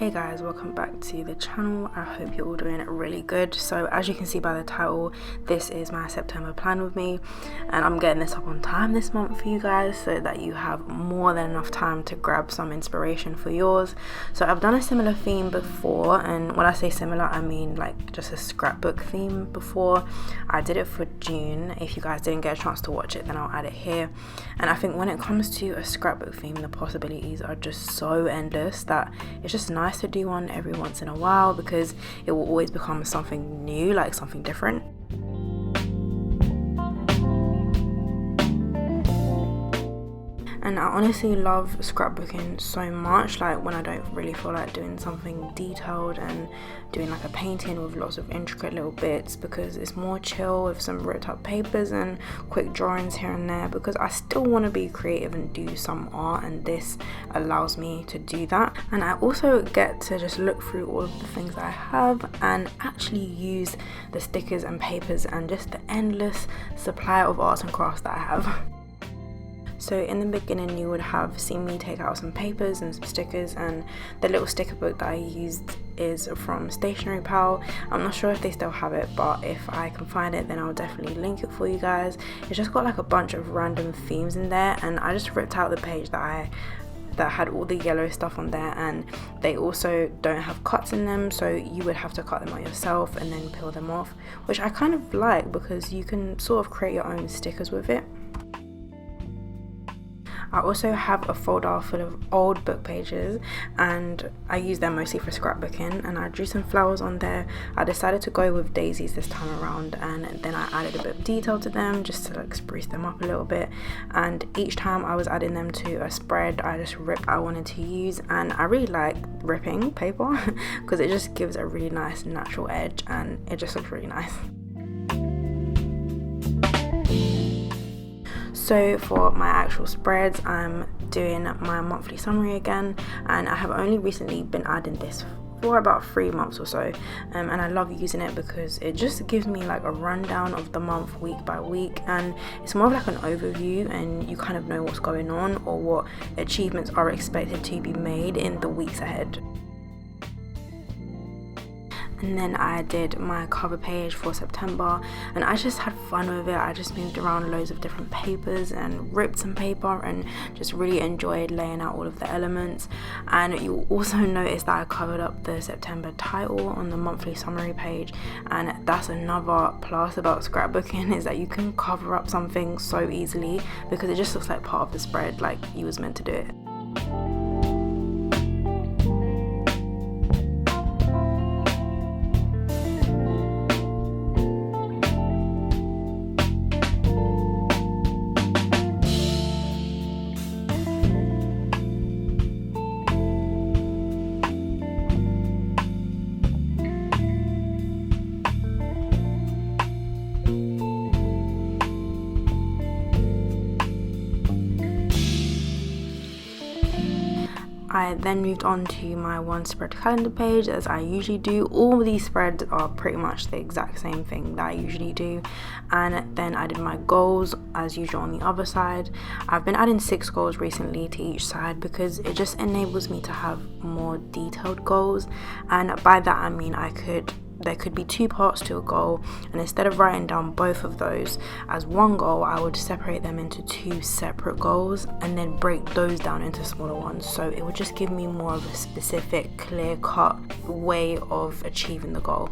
Hey guys, welcome back to the channel. I hope you're all doing really good. So as you can see by the title, this is my September plan with me, and I'm getting this up on time this month for you guys so that you have more than enough time to grab some inspiration for yours. So I've done a similar theme before, and when I say similar I mean like just a scrapbook theme before. I did it for June. If you guys didn't get a chance to watch it, then I'll add it here. And I think when it comes to a scrapbook theme, the possibilities are just so endless that it's just nice to do one every once in a while, because it will always become something new, like something different. And I honestly love scrapbooking so much, like when I don't really feel like doing something detailed and doing like a painting with lots of intricate little bits, because it's more chill with some ripped up papers and quick drawings here and there, because I still want to be creative and do some art, and this allows me to do that. And I also get to just look through all of the things I have and actually use the stickers and papers and just the endless supply of arts and crafts that I have. So in the beginning you would have seen me take out some papers and some stickers, and the little sticker book that I used is from Stationery Pal. I'm not sure if they still have it, but if I can find it then I'll definitely link it for you guys. It's just got like a bunch of random themes in there, and I just ripped out the page that had all the yellow stuff on there, and they also don't have cuts in them, so you would have to cut them out yourself and then peel them off, which I kind of like because you can sort of create your own stickers with it. I also have a folder full of old book pages, and I use them mostly for scrapbooking, and I drew some flowers on there. I decided to go with daisies this time around, and then I added a bit of detail to them just to like spruce them up a little bit. And each time I was adding them to a spread, I just ripped what I wanted to use, and I really like ripping paper because it just gives a really nice natural edge and it just looks really nice. So for my actual spreads, I'm doing my monthly summary again, and I have only recently been adding this for about 3 months or so, and I love using it because it just gives me like a rundown of the month week by week, and it's more of like an overview, and you kind of know what's going on or what achievements are expected to be made in the weeks ahead. And then I did my cover page for September, and I just had fun with it. I just moved around loads of different papers and ripped some paper and just really enjoyed laying out all of the elements. And you'll also notice that I covered up the September title on the monthly summary page, and that's another plus about scrapbooking, is that you can cover up something so easily because it just looks like part of the spread, like you was meant to do it. I then moved on to my one spread calendar page, as I usually do. All these spreads are pretty much the exact same thing that I usually do. And then I did my goals as usual on the other side. I've been adding 6 goals recently to each side because it just enables me to have more detailed goals, and by that I mean there could be 2 parts to a goal, and instead of writing down both of those as one goal, I would separate them into 2 separate goals and then break those down into smaller ones. So it would just give me more of a specific, clear-cut way of achieving the goal.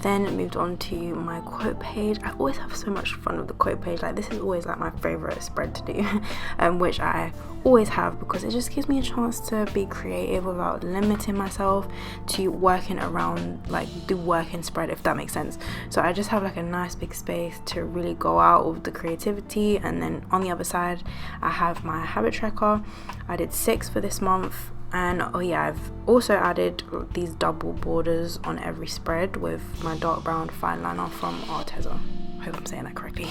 Then moved on to my quote page. I always have so much fun with the quote page. Like, this is always like my favorite spread to do, which I always have, because it just gives me a chance to be creative without limiting myself to working around like the working spread, if that makes sense. So I just have like a nice big space to really go out with the creativity. And then on the other side I have my habit tracker. I did 6 for this month. And oh yeah, I've also added these double borders on every spread with my dark brown fine liner from Arteza. I hope I'm saying that correctly.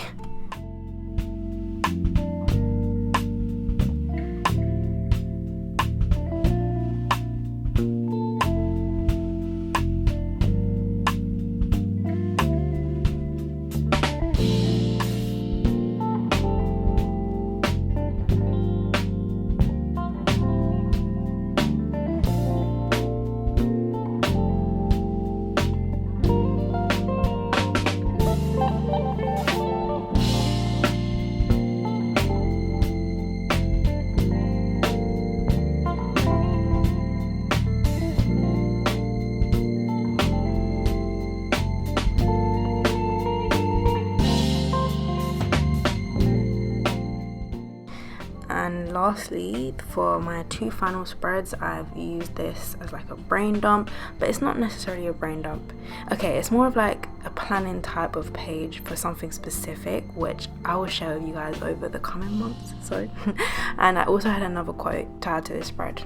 And lastly, for my 2 final spreads, I've used this as like a brain dump, but it's not necessarily a brain dump. Okay, it's more of like a planning type of page for something specific, which I will share with you guys over the coming months. So and I also had another quote to add to this spread.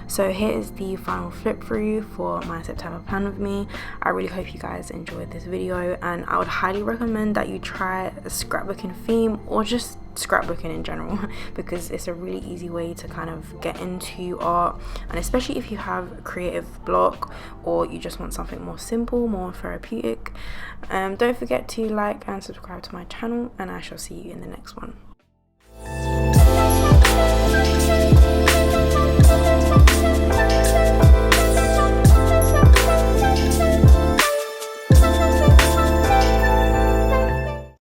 So here is the final flip through for my September plan with me. I really hope you guys enjoyed this video, and I would highly recommend that you try a scrapbooking theme or just scrapbooking in general, because it's a really easy way to kind of get into art, and especially if you have a creative block or you just want something more simple, more therapeutic. Don't forget to like and subscribe to my channel, and I shall see you in the next one.